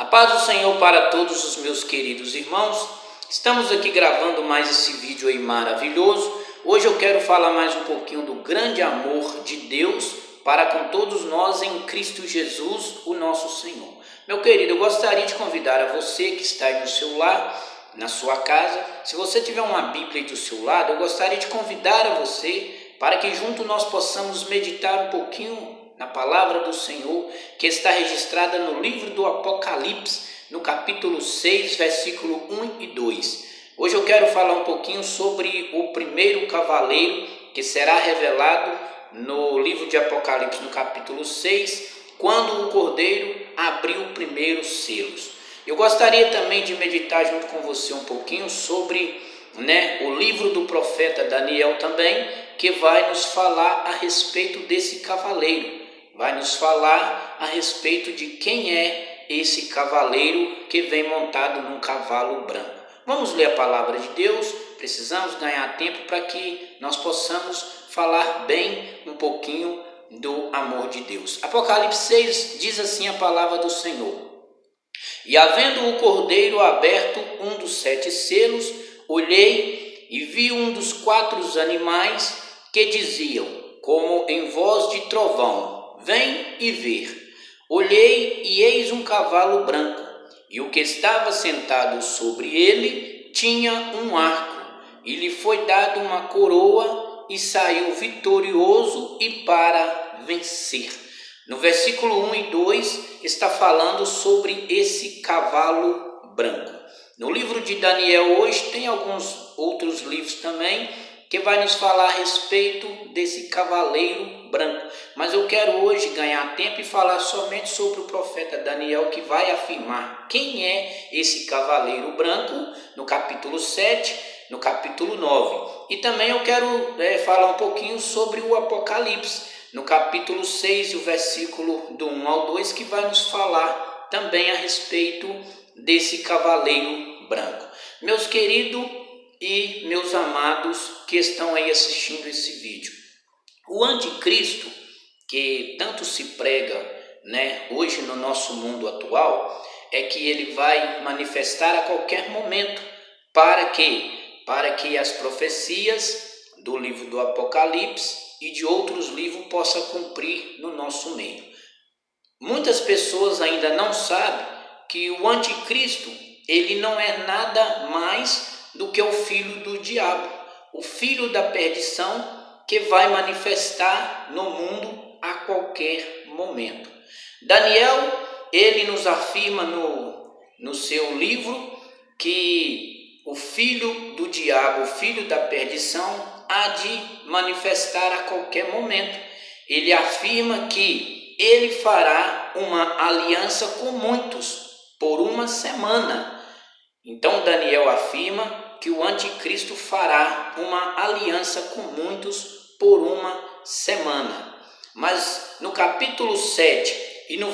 A paz do Senhor para todos os meus queridos irmãos. Estamos aqui gravando mais esse vídeo aí maravilhoso. Hoje eu quero falar mais um pouquinho do grande amor de Deus para com todos nós em Cristo Jesus, o nosso Senhor. Meu querido, eu gostaria de convidar a você que está aí no seu lar, na sua casa. Se você tiver uma Bíblia aí do seu lado, eu gostaria de convidar a você para que junto nós possamos meditar um pouquinho na palavra do Senhor, que está registrada no livro do Apocalipse, no capítulo 6, versículo 1 e 2. Hoje eu quero falar um pouquinho sobre o primeiro cavaleiro que será revelado no livro de Apocalipse, no capítulo 6, quando o Cordeiro abriu o primeiro selos. Eu gostaria também de meditar junto com você um pouquinho sobre o livro do profeta Daniel também, que vai nos falar a respeito desse cavaleiro. Vai nos falar a respeito de quem é esse cavaleiro que vem montado num cavalo branco. Vamos ler a palavra de Deus. Precisamos ganhar tempo para que nós possamos falar bem um pouquinho do amor de Deus. Apocalipse 6 diz assim a palavra do Senhor: E havendo o Cordeiro aberto um dos 7 selos, olhei e vi um dos 4 animais que diziam, como em voz de trovão: Vem e ver. Olhei e eis um cavalo branco, e o que estava sentado sobre ele tinha um arco, e lhe foi dado uma coroa, e saiu vitorioso e para vencer. No versículo 1 e 2 está falando sobre esse cavalo branco. No livro de Daniel hoje tem alguns outros livros também que vai nos falar a respeito desse cavaleiro branco. Mas eu quero hoje ganhar tempo e falar somente sobre o profeta Daniel, que vai afirmar quem é esse cavaleiro branco no capítulo 7, no capítulo 9. E também eu quero falar um pouquinho sobre o Apocalipse, no capítulo 6, o versículo do 1 ao 2, que vai nos falar também a respeito desse cavaleiro branco. Meus queridos e meus amados que estão aí assistindo esse vídeo, o anticristo que tanto se prega hoje no nosso mundo atual, é que ele vai manifestar a qualquer momento. Para quê? Para que as profecias do livro do Apocalipse e de outros livros possam cumprir no nosso meio. Muitas pessoas ainda não sabem que o anticristo, ele não é nada mais do que o filho do diabo, o filho da perdição, que vai manifestar no mundo a qualquer momento. Daniel, ele nos afirma no seu livro que o filho do diabo, o filho da perdição, há de manifestar a qualquer momento. Ele afirma que ele fará uma aliança com muitos por uma semana. Então Daniel afirma que o anticristo fará uma aliança com muitos por uma semana. Mas no capítulo 7 e no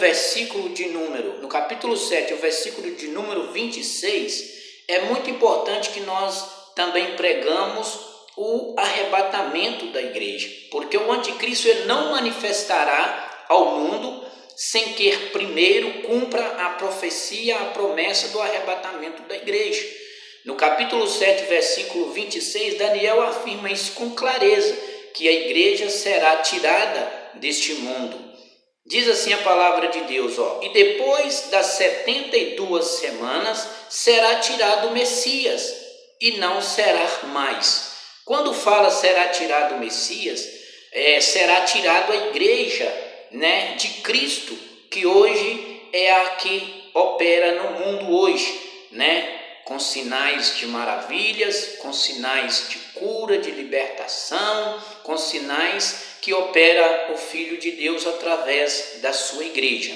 capítulo 7, o versículo de número 26, é muito importante que nós também pregamos o arrebatamento da igreja, porque o anticristo ele não manifestará ao mundo sem que primeiro cumpra a profecia, a promessa do arrebatamento da igreja. No capítulo 7, versículo 26, Daniel afirma isso com clareza, que a igreja será tirada deste mundo. Diz assim a palavra de Deus, e depois das 72 semanas será tirado o Messias, e não será mais. Quando fala será tirado o Messias, será tirado a igreja de Cristo, que hoje é a que opera no mundo hoje, com sinais de maravilhas, com sinais de cura, de libertação, com sinais que opera o Filho de Deus através da sua igreja.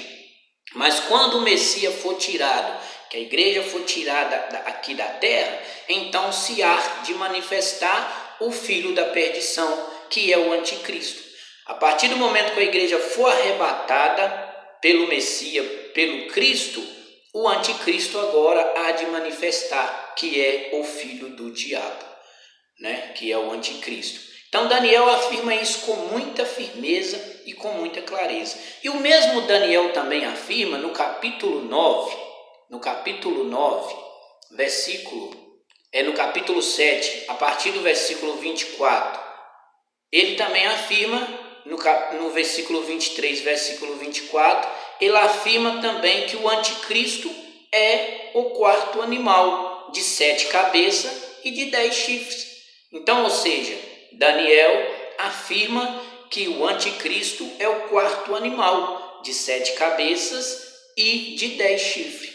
Mas quando o Messias for tirado, que a igreja for tirada aqui da terra, então se há de manifestar o filho da perdição, que é o anticristo. A partir do momento que a igreja for arrebatada pelo Messias, pelo Cristo, o anticristo agora há de manifestar, que é o filho do diabo, que é o anticristo. Então Daniel afirma isso com muita firmeza e com muita clareza. E o mesmo Daniel também afirma no capítulo 9, no capítulo 9, no capítulo 7, a partir do versículo 24, ele também afirma, no versículo 23, versículo 24, ele afirma também que o anticristo é o quarto animal, de 7 cabeças e de 10 chifres. Então, ou seja, Daniel afirma que o anticristo é o quarto animal, de 7 cabeças e de 10 chifres.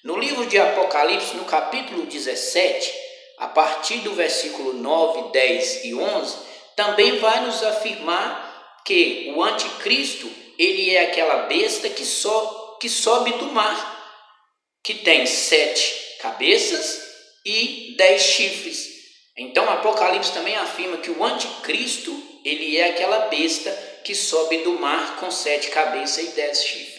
No livro de Apocalipse, no capítulo 17, a partir do versículo 9, 10 e 11, também vai nos afirmar que o anticristo, ele é aquela besta que sobe do mar, que tem 7 cabeças e 10 chifres. Então Apocalipse também afirma que o anticristo, ele é aquela besta que sobe do mar com 7 cabeças e 10 chifres.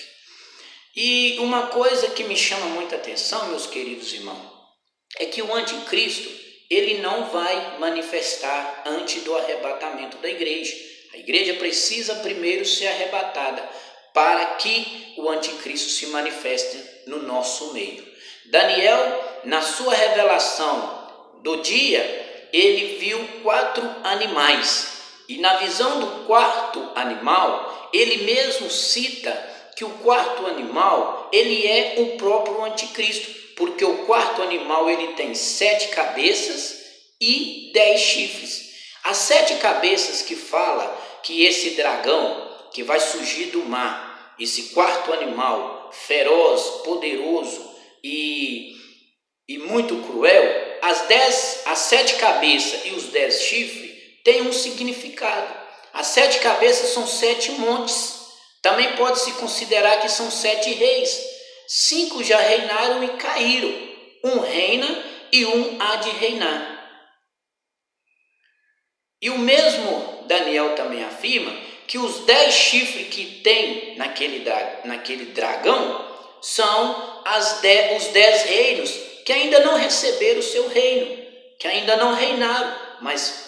E uma coisa que me chama muita atenção, meus queridos irmãos, é que o anticristo, ele não vai manifestar antes do arrebatamento da igreja. A igreja precisa primeiro ser arrebatada para que o anticristo se manifeste no nosso meio. Daniel, na sua revelação do dia, ele viu 4 animais. E na visão do quarto animal, ele mesmo cita que o quarto animal, ele é o próprio anticristo, porque o quarto animal, ele tem 7 cabeças e 10 chifres. As 7 cabeças que fala que esse dragão que vai surgir do mar, esse quarto animal feroz, poderoso e muito cruel, as 7 cabeças e os 10 chifres têm um significado. As 7 cabeças são 7 montes. Também pode-se considerar que são 7 reis. 5 já reinaram e caíram. 1 reina e 1 há de reinar. E o mesmo Daniel também afirma que os 10 chifres que tem naquele dragão são os 10 reinos que ainda não receberam o seu reino, que ainda não reinaram, mas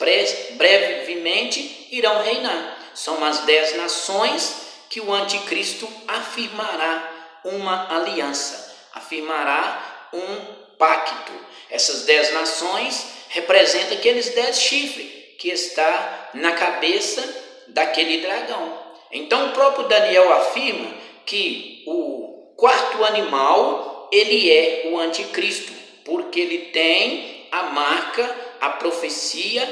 brevemente irão reinar. São as 10 nações que o anticristo afirmará uma aliança, afirmará um pacto. Essas 10 nações representam aqueles 10 chifres que está na cabeça daquele dragão. Então o próprio Daniel afirma que o quarto animal, ele é o anticristo, porque ele tem a marca, a profecia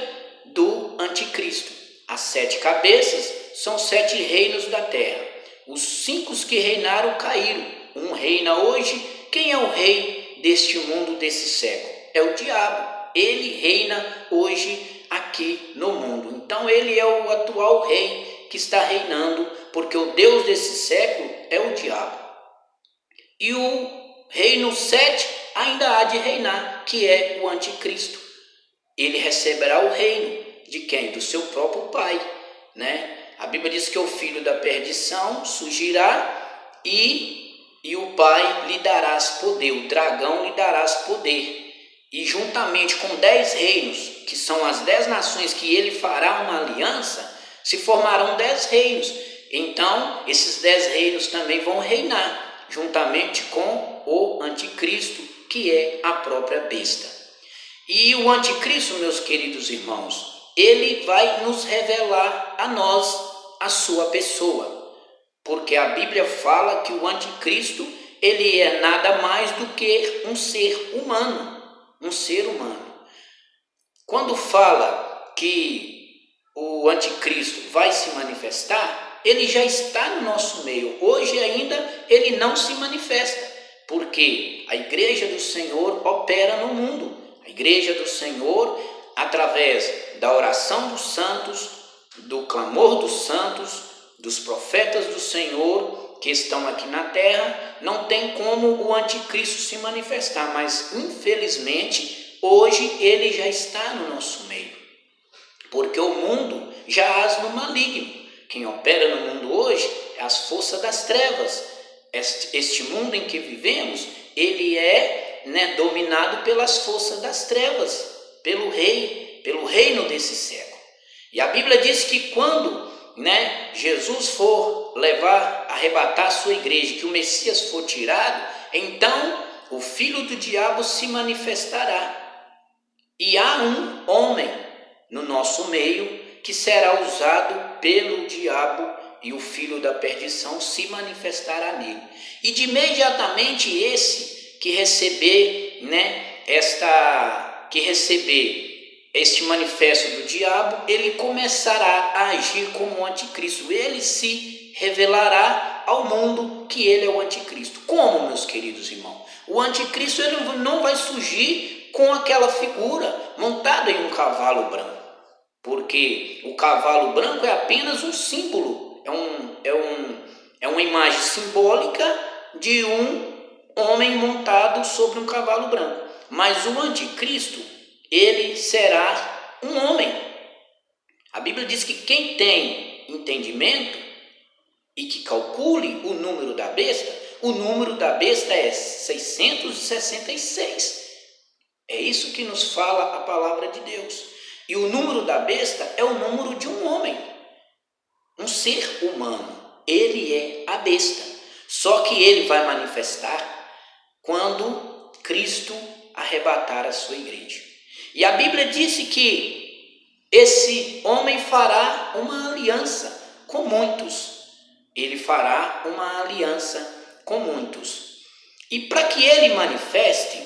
do anticristo. As 7 cabeças são 7 reinos da terra. Os 5 que reinaram caíram. 1 reina hoje. Quem é o rei deste mundo, desse século? É o diabo. Ele reina hoje aqui no mundo. Então ele é o atual rei que está reinando, porque o Deus desse século é o diabo. E o reino 7 ainda há de reinar, que é o anticristo. Ele receberá o reino de quem? Do seu próprio pai, né? A Bíblia diz que o filho da perdição surgirá e o pai lhe darás poder, o dragão lhe darás poder. E juntamente com 10 reinos, que são as 10 nações que ele fará uma aliança, se formarão 10 reinos. Então, esses 10 reinos também vão reinar, juntamente com o anticristo, que é a própria besta. E o anticristo, meus queridos irmãos, ele vai nos revelar a nós a sua pessoa. Porque a Bíblia fala que o anticristo, ele é nada mais do que um ser humano. Um ser humano. Quando fala que o anticristo vai se manifestar, ele já está no nosso meio. Hoje ainda ele não se manifesta, porque a igreja do Senhor opera no mundo. A igreja do Senhor, através da oração dos santos, do clamor dos santos, dos profetas do Senhor que estão aqui na terra, não tem como o anticristo se manifestar, mas infelizmente hoje ele já está no nosso meio, porque o mundo jaz no maligno. Quem opera no mundo hoje é as forças das trevas. Este mundo em que vivemos, ele é dominado pelas forças das trevas, pelo reino desse século. E a Bíblia diz que quando Jesus for arrebatar a sua igreja, que o Messias for tirado, então o filho do diabo se manifestará. E há um homem no nosso meio que será usado pelo diabo, e o filho da perdição se manifestará nele. E de imediatamente esse que receber, este manifesto do diabo, ele começará a agir como o anticristo. Ele se revelará ao mundo que ele é o anticristo. Como, meus queridos irmãos? O anticristo ele não vai surgir com aquela figura montada em um cavalo branco, porque o cavalo branco é apenas um símbolo, é uma imagem simbólica de um homem montado sobre um cavalo branco. Mas o anticristo, ele será um homem. A Bíblia diz que quem tem entendimento e que calcule o número da besta, o número da besta é 666. É isso que nos fala a palavra de Deus. E o número da besta é o número de um homem, um ser humano. Ele é a besta. Só que ele vai manifestar quando Cristo arrebatar a sua igreja. E a Bíblia disse que esse homem fará uma aliança com muitos. Ele fará uma aliança com muitos. E para que ele manifeste,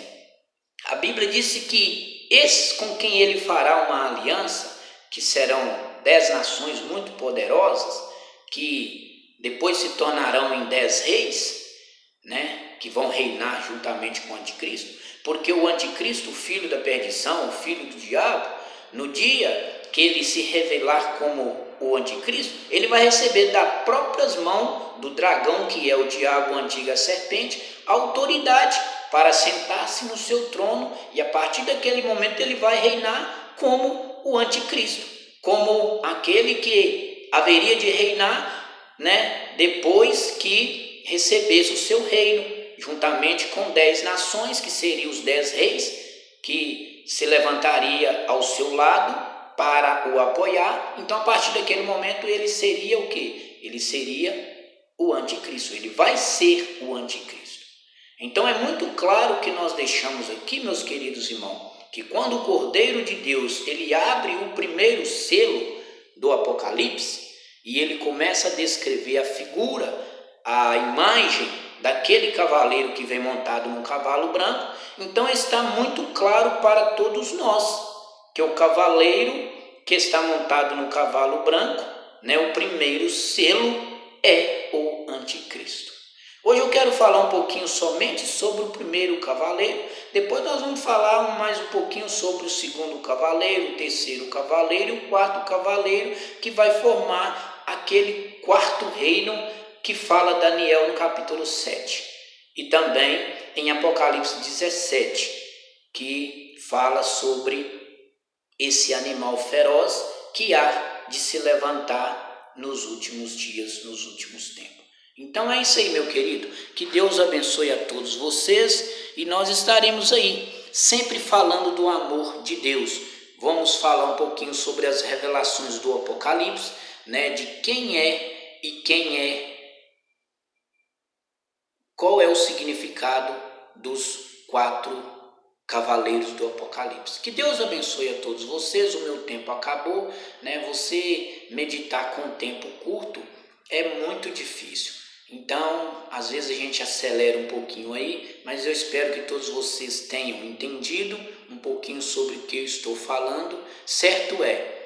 a Bíblia disse que esses com quem ele fará uma aliança, que serão 10 nações muito poderosas, que depois se tornarão em 10 reis, que vão reinar juntamente com o anticristo, porque o anticristo, o filho da perdição, o filho do diabo, no dia que ele se revelar como o anticristo, ele vai receber das próprias mãos do dragão, que é o diabo, a antiga serpente, a autoridade para sentar-se no seu trono, e a partir daquele momento ele vai reinar como o anticristo, como aquele que haveria de reinar, depois que recebesse o seu reino, juntamente com 10 nações, que seriam os 10 reis, que se levantaria ao seu lado para o apoiar. Então, a partir daquele momento, ele seria o quê? Ele seria o anticristo, ele vai ser o anticristo. Então, é muito claro que nós deixamos aqui, meus queridos irmãos, que quando o Cordeiro de Deus, ele abre o primeiro selo do Apocalipse, e ele começa a descrever a figura, a imagem daquele cavaleiro que vem montado num cavalo branco, então está muito claro para todos nós que o cavaleiro que está montado no cavalo branco, o primeiro selo é o anticristo. Hoje eu quero falar um pouquinho somente sobre o primeiro cavaleiro, depois nós vamos falar mais um pouquinho sobre o segundo cavaleiro, o terceiro cavaleiro e o quarto cavaleiro, que vai formar aquele quarto reino que fala Daniel no capítulo 7, e também em Apocalipse 17, que fala sobre esse animal feroz que há de se levantar nos últimos dias, nos últimos tempos. Então é isso aí, meu querido, que Deus abençoe a todos vocês, e nós estaremos aí, sempre falando do amor de Deus. Vamos falar um pouquinho sobre as revelações do Apocalipse, de quem é e qual é o significado dos 4 cavaleiros do Apocalipse. Que Deus abençoe a todos vocês. O meu tempo acabou, Você meditar com um tempo curto é muito difícil. Então, às vezes a gente acelera um pouquinho aí, mas eu espero que todos vocês tenham entendido um pouquinho sobre o que eu estou falando. Certo é,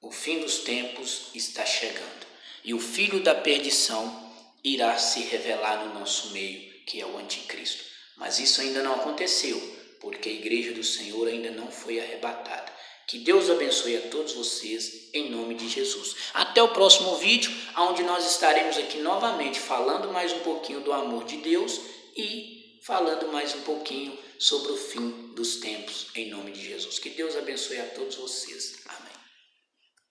o fim dos tempos está chegando, e o filho da perdição irá se revelar no nosso meio, que é o anticristo. Mas isso ainda não aconteceu, porque a igreja do Senhor ainda não foi arrebatada. Que Deus abençoe a todos vocês, em nome de Jesus. Até o próximo vídeo, onde nós estaremos aqui novamente falando mais um pouquinho do amor de Deus e falando mais um pouquinho sobre o fim dos tempos, em nome de Jesus. Que Deus abençoe a todos vocês. Amém.